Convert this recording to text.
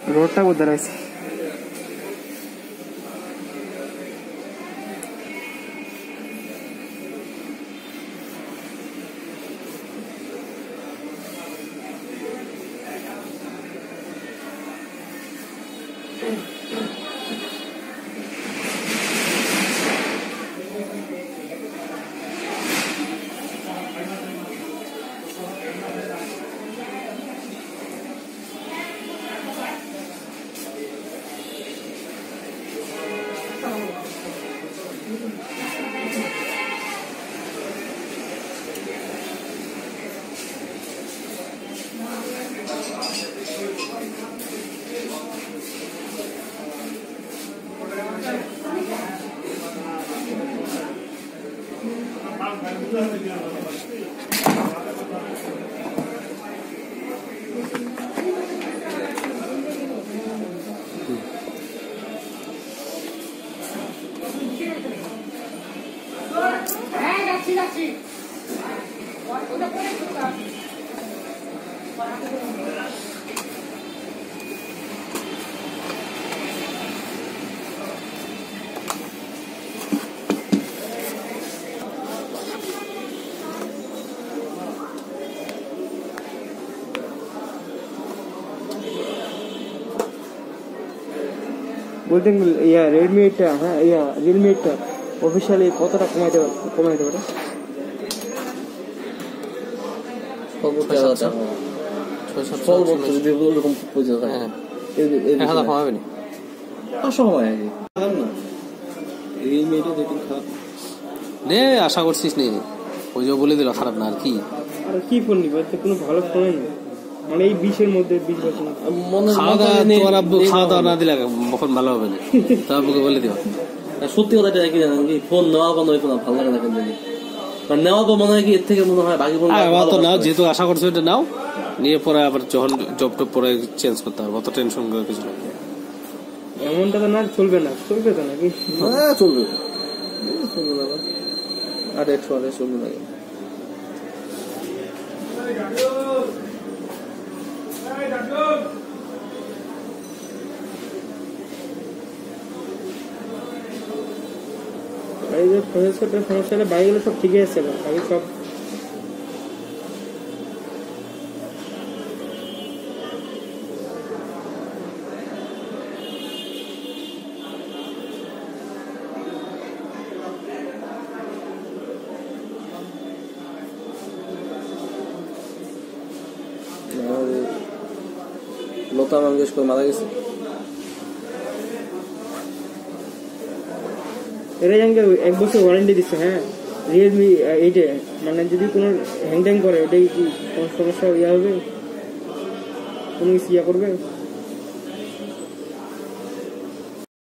रोडटा कोথায় আছে বলতেন ইয়া Redmi 8টা হ্যাঁ ইয়া Realme 8টা অফিশিয়ালি কতটা কমাইতে পারে আশা করছিস নে ওই যে বলে দিল খারাপ না আর কি ফোন নিবে কোনো ভালো ফোন নেই মানে এই 20 এর মধ্যে 20 বছর খাওয়া দাওয়া না দিলে ফোন ভালো হবে না তারপরে বলে দিও সত্যি কথাটা কি জানেন কি ফোন নেওয়া কোনো ভালো লাগে না কেন মানে নেওয়া তো মনে হয় কি এর থেকে মনে হয় বাকি ফোন তো নাও যেহেতু আশা করছো এটা নাও নিয়ে পরে আবার যখন জব টপ পরে চেঞ্জ করতে হবে অত টেনশন করে কিছু না এমনটা তো না চলবে তো নাকি হ্যাঁ চলবে আর 100 চলবে না এই যে প্রসেসরটা সমস্যা হলে বাইকগুলো সব ঠিকই আছে বাকি সব লতা মঙ্গেশকর মারা গেছে এরা জানকে 1 বছর ওয়ারেন্টি দিচ্ছে হ্যাঁ Realme 8 মানে যদি কোনো হ্যাং ট্যাং করে ওটাই কি কোনো সমস্যা হবে কোনো কিছু করবে